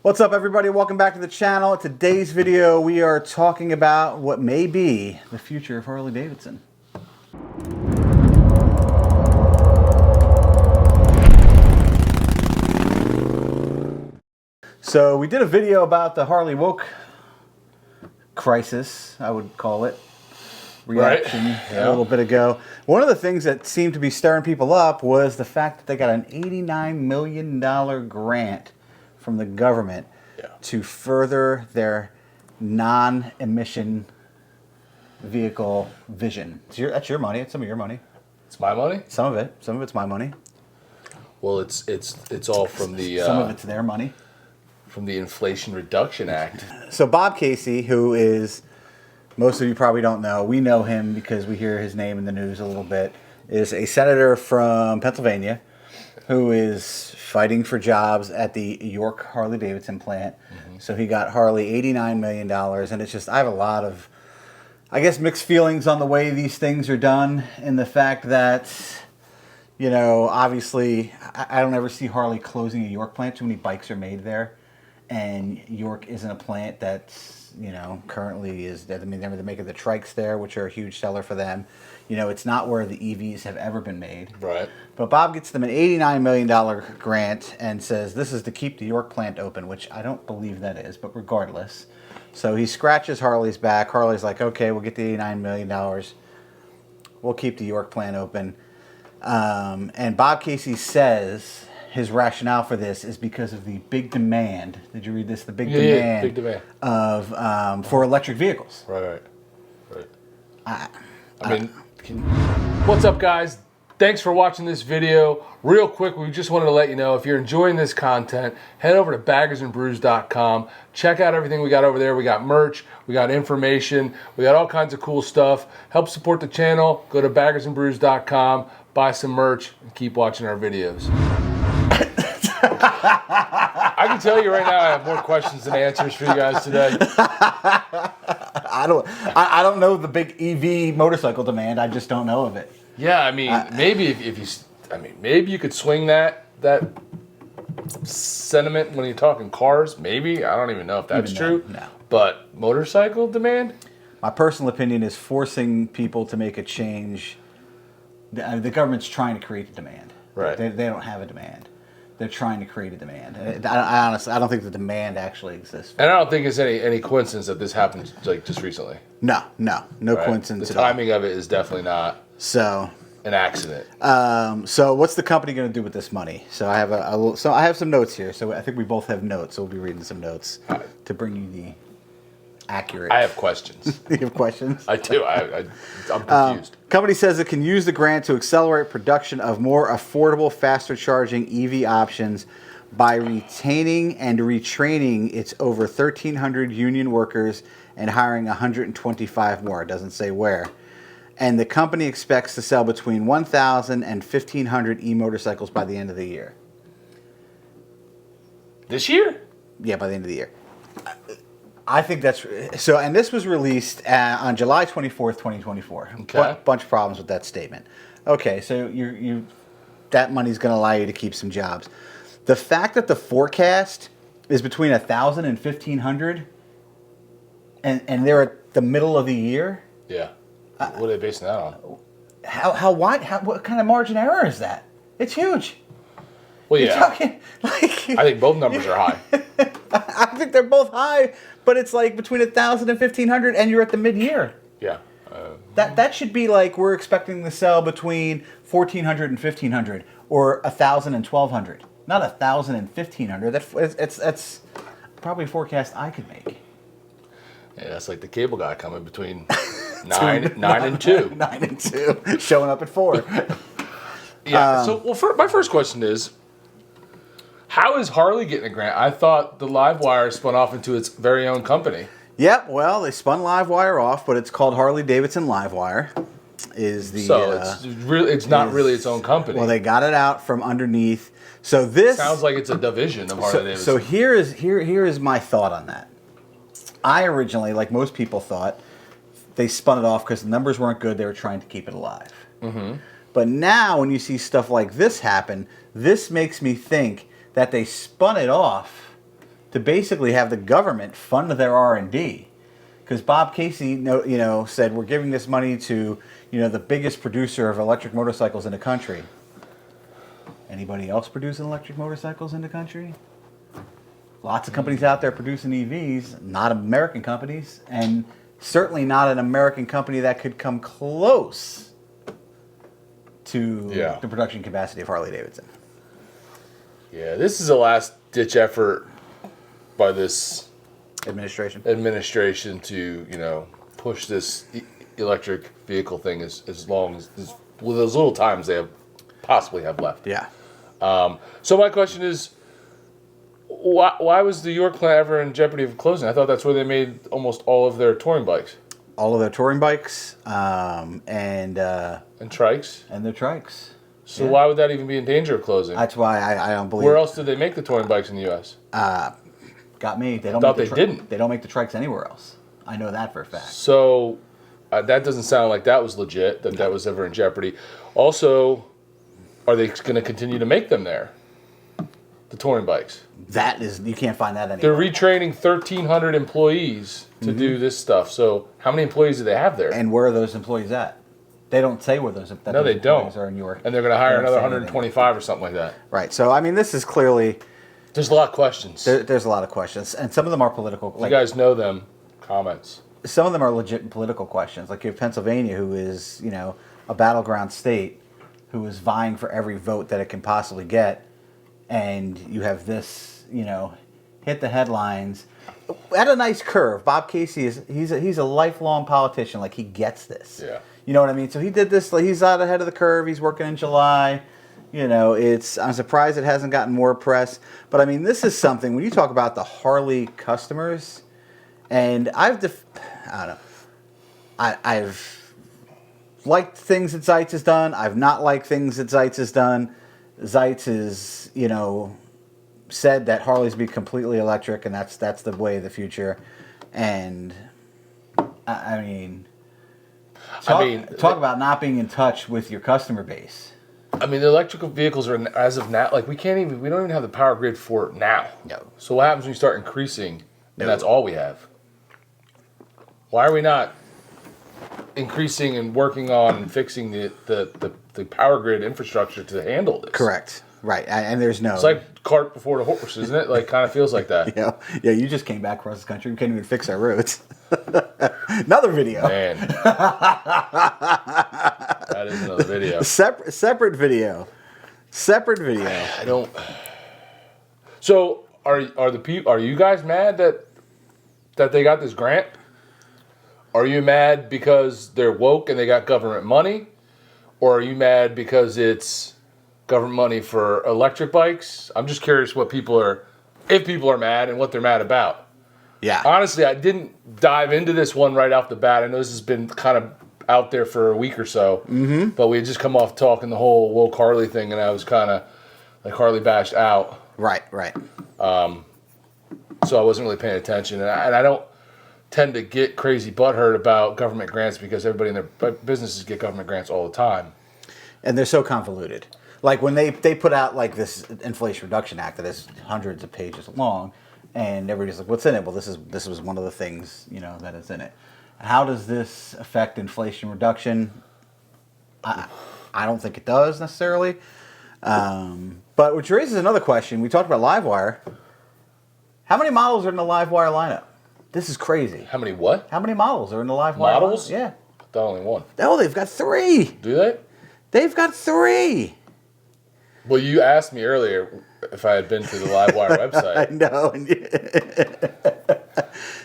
What's up, everybody? Welcome back to the channel. In today's video, we are talking about what may be the future of Harley Davidson. So we did a video about the Harley woke crisis, I would call it, reaction a little bit ago. One of the things that seemed to be stirring people up was the fact that they got an $89 million grant from the government to further their non-emission vehicle vision. That's your money. It's some of your money. It's my money? Some of it. Some of it's my money. Well, it's all from the... some of it's their money. From the Inflation Reduction Act. So Bob Casey, who is, most of you probably don't know, we know him because we hear his name in the news a little bit, is a senator from Pennsylvania who is fighting for jobs at the York Harley Davidson plant. So he got Harley $89 million, and it's just, I have a lot of, I guess, mixed feelings on the way these things are done, and the fact that, you know, obviously, I don't ever see Harley closing a York plant. Too many bikes are made there, and York isn't a plant that's, you know, currently is, I mean, they're making the trikes there, which are a huge seller for them. You know, it's not where the EVs have ever been made. Right. But Bob gets them an $89 million grant and says this is to keep the York plant open, which I don't believe that is, but regardless. So he scratches Harley's back. Harley's like, okay, we'll get the $89 million. We'll keep the York plant open. And Bob Casey says his rationale for this is because of the big demand. Did you read this? The big demand, big demand of for electric vehicles. Right. I mean, what's up, guys? Thanks for watching this video. Real quick, we just wanted to let you know, if you're enjoying this content, head over to baggersandbrews.com. Check out everything we got over there. We got merch, we got information, we got all kinds of cool stuff. Help support the channel. Go to baggersandbrews.com, buy some merch, and keep watching our videos. I can tell you right now, I have more questions than answers for you guys today. I don't know the big EV motorcycle demand. I just don't know of it. Yeah, I mean, maybe if you, maybe you could swing that sentiment when you're talking cars. Maybe, I don't even know if that's true. No. But motorcycle demand? My personal opinion is forcing people to make a change. The government's trying to create a demand. Right. They don't have a demand. They're trying to create a demand. I honestly, I don't think the demand actually exists. And I don't think it's any coincidence that this happened like just recently. No coincidence. The timing of it is definitely not an accident. So what's the company going to do with this money? So I have I have some notes here. So I think we both have notes. So we'll be reading some notes to bring you the accurate. I have questions. You have questions? I do. I'm confused. Company says it can use the grant to accelerate production of more affordable, faster charging EV options by retaining and retraining its over 1,300 union workers and hiring 125 more. It doesn't say where. And the company expects to sell between 1,000 and 1,500 e-motorcycles by the end of the year. This year? Yeah, by the end of the year. I think that's so. And this was released on July 24th, 2024. Okay. Bunch of problems with that statement. Okay, so that money's going to allow you to keep some jobs. The fact that the forecast is between 1,000 and 1,500, and they're at the middle of the year. Yeah. What are they basing that on? How wide? What kind of margin error is that? It's huge. Well, yeah. Talking, like, I think both numbers are high. I think they're both high, but it's like between 1,000 and 1,500, and you're at the mid-year. Yeah. That should be like we're expecting to sell between 1,400 and 1,500, or 1,000 and 1,200. Not 1,000 and 1,500. That's probably a forecast I could make. Yeah, that's like the cable guy coming between 9 and 2. 9 and 2, showing up at 4. Yeah. My first question is, how is Harley getting a grant? I thought the Livewire spun off into its very own company. Yep. Well, they spun Livewire off, but it's called Harley Davidson Livewire. It's not really its own company. Well, they got it out from underneath. So this sounds like it's a division of Harley Davidson. So here is my thought on that. I originally, like most people, thought they spun it off because the numbers weren't good. They were trying to keep it alive. Mm-hmm. But now, when you see stuff like this happen, this makes me think that they spun it off to basically have the government fund their R&D. Because Bob Casey, said we're giving this money to, the biggest producer of electric motorcycles in the country. Anybody else producing electric motorcycles in the country? Lots of companies out there producing EVs, not American companies, and certainly not an American company that could come close to the production capacity of Harley Davidson. Yeah, this is a last-ditch effort by this administration to, push this electric vehicle thing as long as with as little time as they possibly have left. Yeah. So my question is, why was the York plant ever in jeopardy of closing? I thought that's where they made almost all of their touring bikes. All of their touring bikes, and trikes. And their trikes. So why would that even be in danger of closing? That's why I don't believe. Where else did they make the touring bikes in the U.S.? Got me. They don't. Didn't. They don't make the trikes anywhere else. I know that for a fact. So that doesn't sound like that was legit. That was ever in jeopardy. Also, are they going to continue to make them there? The touring bikes. That is, you can't find that anywhere. They're retraining 1,300 employees to do this stuff. So how many employees do they have there? And where are those employees at? They don't say where those employees are in York. And they're going to hire another 125 or something like that. Right. So, I mean, this is clearly... There's a lot of questions. There's a lot of questions. And some of them are political. If you guys know them, comments. Some of them are legit political questions. Like you have Pennsylvania, who is, a battleground state, who is vying for every vote that it can possibly get. And you have this, hit the headlines at a nice curve. Bob Casey he's a lifelong politician. Like he gets this. Yeah. You know what I mean? So he did this. Like, he's out ahead of the curve. He's working in July. I'm surprised it hasn't gotten more press. But I mean, this is something when you talk about the Harley customers, and I don't know. I've liked things that Zeitz has done. I've not liked things that Zeitz has done. Zeitz is, said that Harleys be completely electric, and that's the way of the future. And I mean, talk about not being in touch with your customer base. I mean, the electrical vehicles are, as of now, like we don't even have the power grid for it now. No. So what happens when you start increasing, and that's all we have? Why are we not increasing and working on and fixing the power grid infrastructure to handle this? Correct. Right. And there's no... It's like cart before the horse, isn't it? Like, kind of feels like that. Yeah, you just came back across the country. We can't even fix our roads. Another video. Man. That is another video. Separate video. I don't... So, are you guys mad that they got this grant? Are you mad because they're woke and they got government money? Or are you mad because it's government money for electric bikes? I'm just curious if people are mad and what they're mad about. Yeah. Honestly, I didn't dive into this one right off the bat. I know this has been kind of out there for a week or so. Mm-hmm. But we had just come off talking the whole woke Harley thing, and I was kind of like Harley bashed out. Right. So I wasn't really paying attention. And I don't tend to get crazy butthurt about government grants because everybody in their businesses get government grants all the time. And they're so convoluted. Like when they put out like this Inflation Reduction Act that is hundreds of pages long, and everybody's like, "What's in it?" Well, this was one of the things that is in it. How does this affect inflation reduction? I don't think it does necessarily. But which raises another question. We talked about Livewire. How many models are in the Livewire lineup? This is crazy. How many what? How many models are in the Livewire models? lineup? Yeah. I thought only one. Oh, they've got 3. Do they? They've got 3. Well, you asked me earlier if I had been to the Livewire website. I know.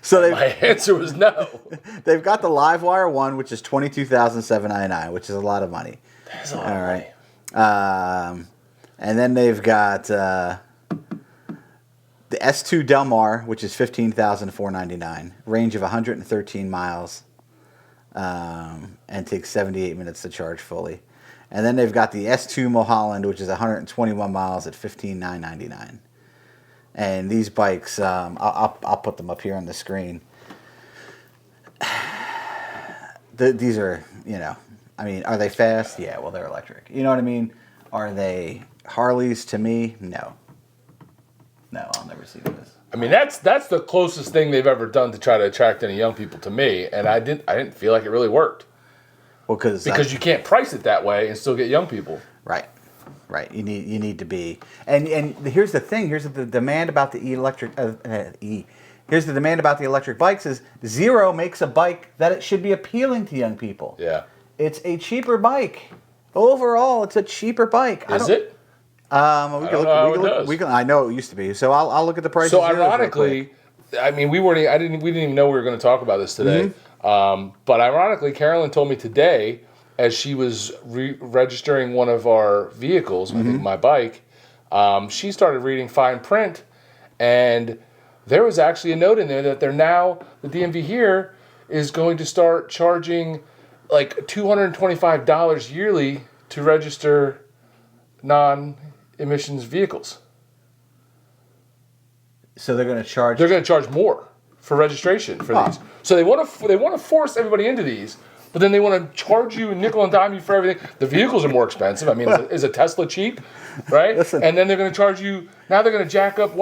So my answer was no. They've got the Livewire 1, which is $22,799, which is a lot of money. That's a lot of money. And then they've got the S2 Del Mar, which is $15,499, range of 113 miles, and takes 78 minutes to charge fully. And then they've got the S2 Mulholland, which is 121 miles at $15,999. And these bikes, I'll put them up here on the screen. These are, I mean, are they fast? Yeah, well, they're electric. You know what I mean? Are they Harleys to me? No. No, I'll never see this. I mean, that's the closest thing they've ever done to try to attract any young people to me, and I didn't feel like it really worked. Well, because you can't price it that way and still get young people. Right. You need to be, and here's the thing. Here's the demand about the electric. Here's the demand about the electric bikes is Zero makes a bike that it should be appealing to young people. Yeah. It's a cheaper bike. Overall, it's a cheaper bike. Is it? I know it used to be. So I'll look at the prices. So ironically, I mean, we didn't even know we were going to talk about this today. But ironically, Carolyn told me today, as she was registering one of our vehicles, I think my bike, she started reading fine print, and there was actually a note in there that the DMV here is going to start charging like $225 yearly to register non-emissions vehicles. So they're going to charge. They're going to charge more for registration for these. So they want to force everybody into these, but then they want to charge you and nickel and dime you for everything. The vehicles are more expensive. I mean, is a Tesla cheap, right? Listen. And then they're going to charge you. Now they're going to jack up.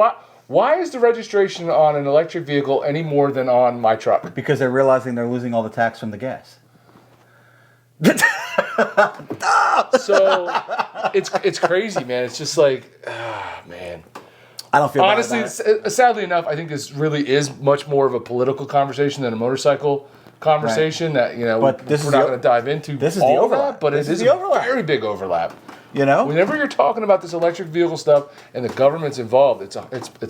Why is the registration on an electric vehicle any more than on my truck? Because they're realizing they're losing all the tax from the gas. So it's crazy, man. It's just like, man. I don't feel bad honestly. about it. Sadly enough, I think this really is much more of a political conversation than a motorcycle conversation. Right. That but we're not going to dive into. This is the overlap, but it is a very big overlap. Whenever you're talking about this electric vehicle stuff and the government's involved, it's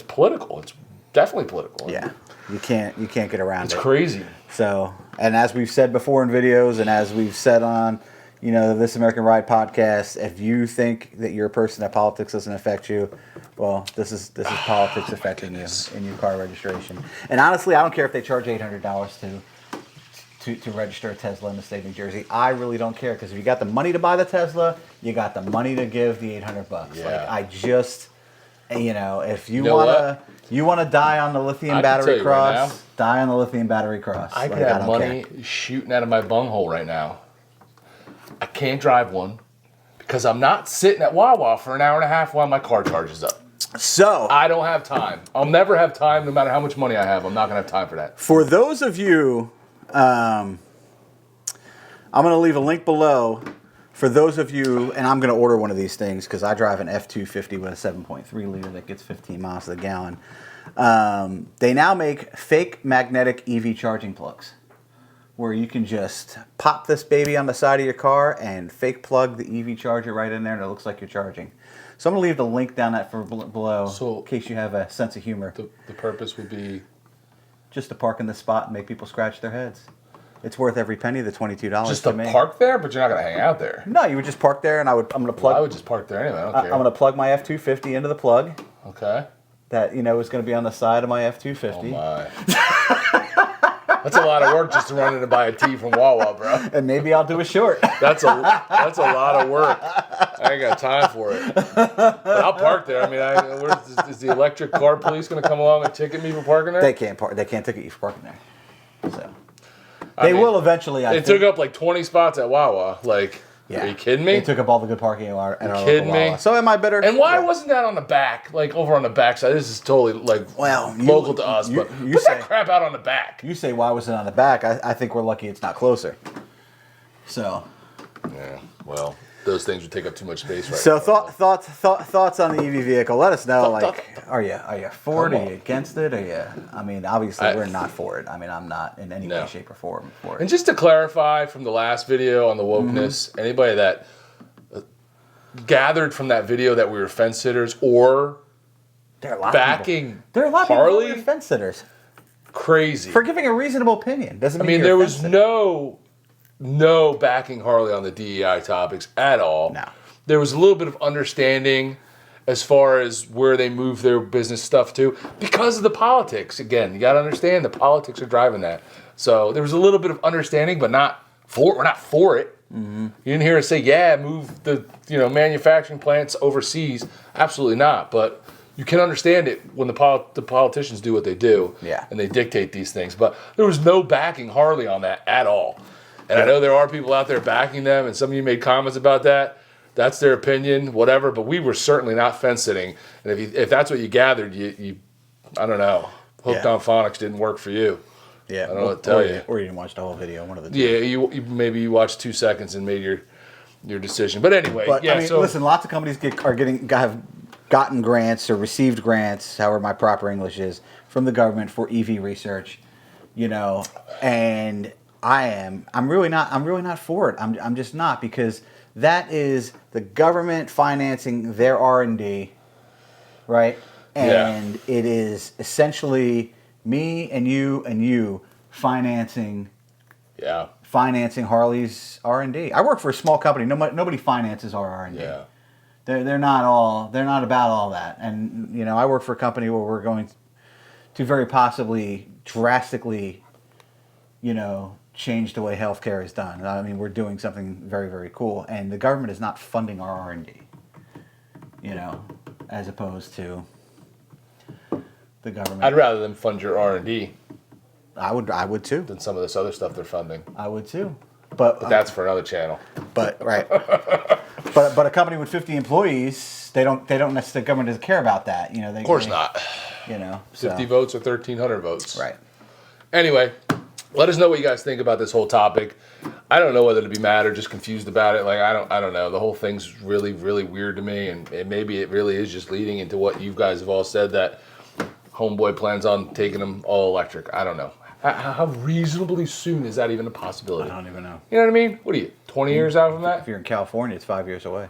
political. It's definitely political. Yeah, you can't get around it. It's crazy. So, and as we've said before in videos, and as we've said on, This American Ride podcast, if you think that you're a person that politics doesn't affect you, well, this is politics affecting you in your car registration. And honestly, I don't care if they charge $800 to register a Tesla in the state of New Jersey. I really don't care, because if you got the money to buy the Tesla, you got the money to give the $800. Yeah. Like, I just, if you want to die on the lithium battery cross, right, die on the lithium battery cross. I could have money shooting out of my bunghole right now. I can't drive one because I'm not sitting at Wawa for an hour and a half while my car charges up. So I don't have time. I'll never have time, no matter how much money I have. I'm not going to have time for that. For those of you, I'm going to leave a link below. For those of you, and I'm going to order one of these things because I drive an F-250 with a 7.3 liter that gets 15 miles to the gallon. They now make fake magnetic EV charging plugs, where you can just pop this baby on the side of your car and fake plug the EV charger right in there, and it looks like you're charging. So I'm going to leave the link down below in case you have a sense of humor. The purpose would be? Just to park in the spot and make people scratch their heads. It's worth every penny, the $22 Just to park there, but you're not going to hang out there. No, you would just park there, and I'm going to plug. I would just park there anyway. I don't care. I'm going to plug my F-250 into the plug. Okay. That is going to be on the side of my F-250. Oh my. That's a lot of work just to run in and buy a tea from Wawa, bro. And maybe I'll do a short. That's a lot of work. I ain't got time for it. But I'll park there. I mean, is the electric car police going to come along and ticket me for parking there? They can't park. They can't ticket you for parking there. So they will eventually. They took up like 20 spots at Wawa. Like, are you kidding me? They took up all the good parking at our kidding me? Wawa. So am I better? And why wasn't that on the back? Like over on the back side. This is totally local to us. But put that crap out on the back. You say why was it on the back? I think we're lucky it's not closer. So. Yeah. Well, those things would take up too much space right so now. thoughts on the EV vehicle. Let us know. Are you for it? Are you against it? I mean, obviously we're not for it. I mean, I'm not in any way, shape, or form for it. And just to clarify from the last video on the wokeness, anybody that gathered from that video that we were fence sitters or there are a lot backing there are a lot Harley, of people fence sitters. Crazy. For giving a reasonable opinion doesn't mean. I mean, there was no backing Harley on the DEI topics at all. No. There was a little bit of understanding as far as where they move their business stuff to because of the politics. Again, you got to understand the politics are driving that. So there was a little bit of understanding, but we're not for it. Mm-hmm. You didn't hear us say, move the manufacturing plants overseas. Absolutely not. But you can understand it when the politicians do what they do, and they dictate these things. But there was no backing Harley on that at all. And I know there are people out there backing them, and some of you made comments about that. That's their opinion, whatever. But we were certainly not fence sitting. And if that's what you gathered, you I don't know. Hooked on phonics didn't work for you. Yeah, I don't know what to tell you. Or you didn't watch the whole video. One of the two. Yeah, maybe you watched 2 seconds and made your decision. But anyway, yeah. I mean, so listen, lots of companies have gotten grants or received grants, however my proper English is, from the government for EV research. You know, and I'm really not for it. I'm just not, because that is the government financing their R&D, right? And it is essentially me and you financing Harley's R&D. I work for a small company. Nobody finances our R&D. Yeah. They're not about all that. And you know, I work for a company where we're going to very possibly drastically, you know, change the way healthcare is done. I mean, we're doing something very, very cool, and the government is not funding our R&D. You know, as opposed to the government. I'd rather them fund your R&D. I would too. Than some of this other stuff they're funding. I would too. But that's for another channel. But right. but a company with 50 employees, they don't necessarily, the government doesn't care about that. You know, of course not. You know, 50 votes or 1,300 votes. Right. Anyway, let us know what you guys think about this whole topic. I don't know whether to be mad or just confused about it. Like, I don't know. The whole thing's really, really weird to me, and maybe it really is just leading into what you guys have all said, that Homeboy plans on taking them all electric. I don't know. How reasonably soon is that even a possibility? I don't even know. You know what I mean? What are you, 20 years out from that? If you're in California, it's 5 years away.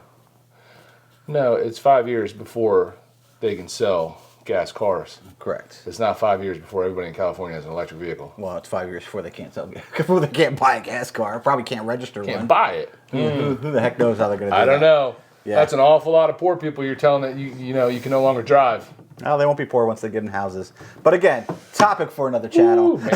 No, it's 5 years before they can sell gas cars. Correct. It's not 5 years before everybody in California has an electric vehicle. Well, it's 5 years before they can't before they can't buy a gas car. Probably can't register one. Can't buy it. Who the heck knows how they're going to do that? I don't know. Yeah. That's an awful lot of poor people you're telling that you know you can no longer drive. Oh, they won't be poor once they get in houses. But again, topic for another channel. Ooh, man.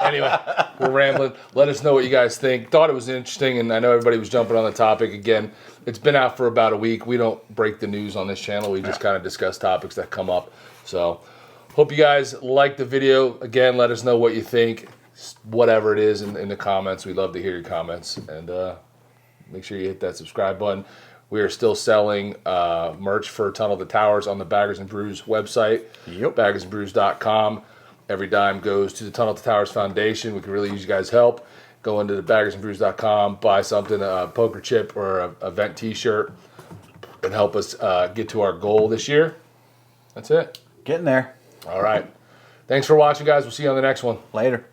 Anyway, we're rambling. Let us know what you guys think. Thought it was interesting, and I know everybody was jumping on the topic. Again, it's been out for about a week. We don't break the news on this channel. We just kind of discuss topics that come up. So, hope you guys like the video. Again, let us know what you think. Whatever it is in the comments. We'd love to hear your comments. And make sure you hit that subscribe button. We are still selling merch for Tunnel to Towers on the Baggers and Brews website, baggersandbrews.com. Every dime goes to the Tunnel to Towers Foundation. We could really use you guys' help. Go into the baggersandbrews.com, buy something, a poker chip or a vent t-shirt, and help us get to our goal this year. That's it. Getting there. All right. Thanks for watching, guys. We'll see you on the next one. Later.